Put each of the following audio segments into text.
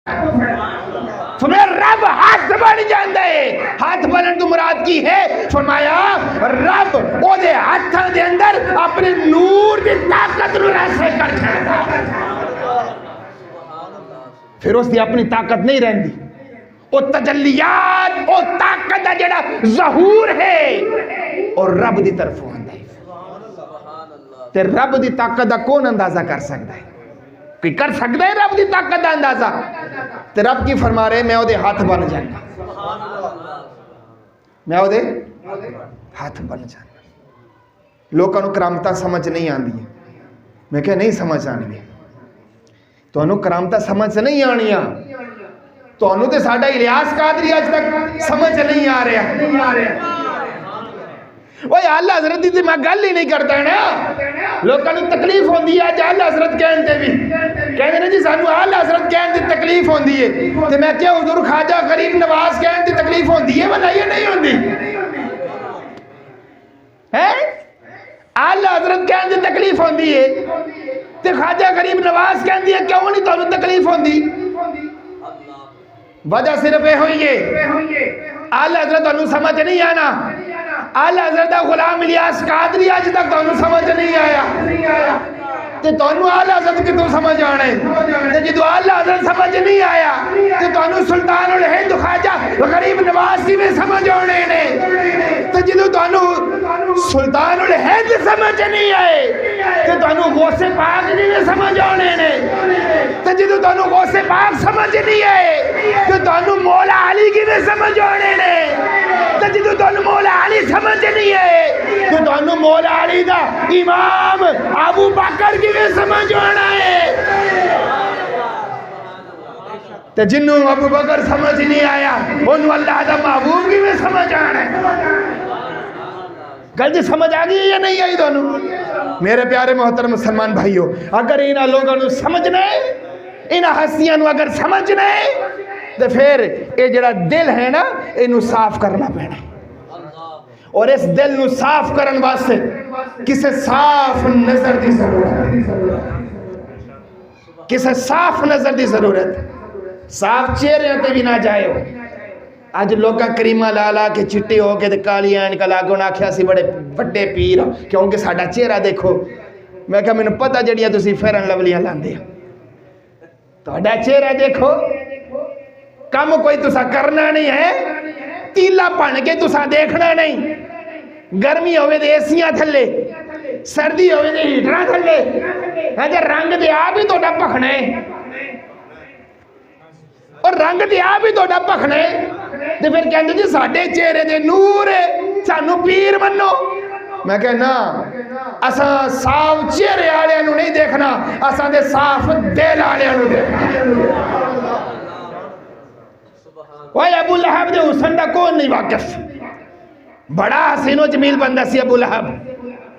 تمہیں رب ہاتھ بن جاندے ہے. ہاتھ بنن تو مراد کی ہے؟ فرمایا رب او دے ہاتھاں دے اندر اپنے نور دی طاقت نو راسے کر چھڑدا. پھر اس دی اپنی طاقت نہیں رہندی. او تجلیات او طاقت دا جڑا ظہور ہے اور رب دی طرفوں آندا ہے. تے رب دی طاقت دا کون اندازہ کر سکتا ہے؟ کوئی کر سکتا ہے رب دی طاقت دا اندازہ؟ تے رب کی فرما رہے میں او دے ہاتھ بن جانا. میں او دے ہاتھ بن جانا. لوکاں نو کرامتاں سمجھ نہیں آندی ہے. میں کہ نہیں سمجھ آنی ہے. تو انہوں کرامتاں سمجھ نہیں آنیاں. تو انہوں تے ساڈا الیاس قادری آج تک سمجھ نہیں آ رہا. وہ اللہ حضرت دی میں گل ہی نہیں کرتا ہے نا. لوگوں نے تکلیف ہوندی ہے جا اللہ حضرت کہن تے بھی کہندے نے جی سانو اللہ حضرت کہن دی تکلیف ہوندی ہے. تے میں کہ حضور خواجہ غریب نواز کہن دی تکلیف ہوندی ہے ولا یہ نہیں ہوندی ہے؟ اللہ حضرت کہن دی تکلیف ہوندی ہے تے خواجہ غریب نواز کہن دی ہے کیوں نہیں تانوں تکلیف ہوندی؟ وجہ صرف یہ ہوئی ہے اللہ حضرت تانوں سمجھ نہیں آنا. اللہ حضرت غلام الیاس قادری آج تک تانوں سمجھ نہیں آیا تے تانوں اللہ حضرت کتوں سمجھ آنے تے جدو اللہ حضرت سمجھ نہیں آیا تے تانوں سلطان الہند خواجہ غریب نواز کی میں سمجھ آنے نے تے جدو تانوں سلطان الہند سمجھ نہیں آئے تے تانوں غوث پاک کی میں سمجھ آنے نے تے جدو تانوں غوث پاک سمجھ نہیں آئے تے تانوں مولا علی کی میں سمجھ آنے نے تے جدو تانوں مولا علی سمجھ نہیں آئے تے تانوں مولا علی دا امام ابو بکر کی میں سمجھ آنا ہے. تے جنوں ابو بکر سمجھ نہیں آیا انہوں اللہ دا محبوب کی میں سمجھ آنا ہے. گل جی سمجھ آ گئی یا نہیں آئی دونوں؟ میرے پیارے محترم مسلمان بھائیو اگر انہاں لوگوں نے سمجھنا ہے انہاں ہستیاں نو اگر سمجھنا ہے تو پھر یہ جڑا دل ہے نا انہوں صاف کرنا پینا ہے. اور اس دل نو صاف کرن واسطے کسے صاف نظر دی ضرورت کسے صاف نظر دی ضرورت. صاف چہرے تے بھی نہ جائے ہو. آج لوگاں کریمہ لالا کے چٹے ہو کے کالی اینک لاگوں نے آکھیا سی بڑے بڑے پیر کیونکہ ساڈا چہرہ دیکھو. میں کہا مینوں پتہ جڑیاں تسی فیرن لولیاں لاندے تہاڈا چہرہ دیکھو کم کوئی تسا کرنا نہیں ہے. تیلا پن کے تسا دیکھنا نہیں. گرمی ہوئے دے ایسیاں تھلے سردی ہوئے دے ہیٹراں تھلے رنگ دے آپ ہی توڑا پکھنا ہے اور رنگ دے آپ ہی توڑا پکھنا ہے. تو پھر کہتے جی ساڑھے چہرے دے نور ہے سانو پیر منو. میں کہنا اساں صاف چہرے آلے انہوں نہیں دیکھنا اساں دے صاف دل آلے انہوں دیکھنا. وہ ابو لہب دے حسن دا کون نہیں واقف؟ بڑا حسین و جمیل بندہ سی ابو لہب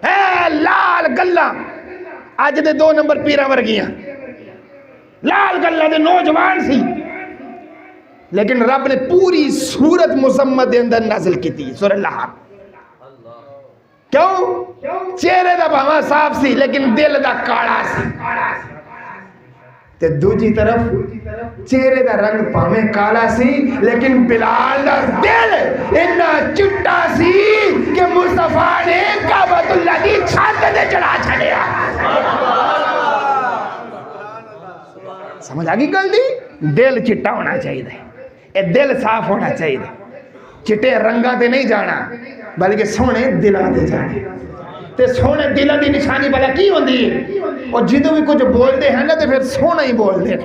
ہے لال گلہ آج دے 2 نمبر پیرہ ورگیاں لال گلہ دے نوجوان سی لیکن رب نے پوری سورت مزمت دے اندر نازل کی تھی سورہ لہب. کیوں؟ چہرے دا بھاواں صاف سی لیکن دل دا کاڑا سی. تے دوجی طرف چہرے دا رنگ پاویں کالا سی لیکن بلال دا دل اتنا چٹا سی کہ مصطفیٰ نے کعبۃ اللہ کی چھت تے چڑھا چھڑیا. سمجھ آگی گل دی؟ دل چٹا ہونا چاہیے اے دل صاف ہونا چاہیے. چٹے رنگاں تے نہیں جانا بلکہ سونے دلاں تے جانا. تے سونے دلاں دی نشانی بلا کی ہوندی ہے اور جدو بھی کچھ بولتے ہیں نا تو پھر سونا ہی بول دے.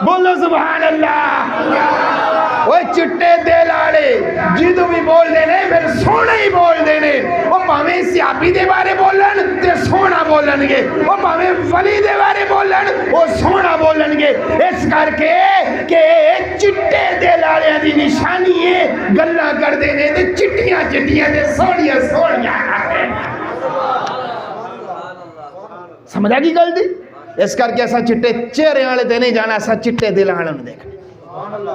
بولو سبحان اللہ. وہ چٹے دل آڑے جدو بھی بول دینے پھر سونا ہی بول دینے. وہ پاویں سیابی دے بارے بولن تے سونا بولن گے وہ پاویں ولی دے بارے بولن وہ سونا بولن گے. اس کر کے کہ چٹے دل آڑے دی نشانی ہے گلہ کر دینے تے چٹیاں چٹیاں تے سوڑیاں سوڑیاں کر دینے. سمجھا گی گل دی؟ اس کر کے ایسا چٹے چہرے آلے تے نہیں جانا ایسا چٹے دل آلے دیکھنے.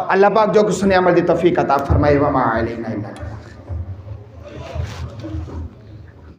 اللہ پاک جو کچھ سنے عمل دی توفیق عطا فرمائے وما علینا اللہ.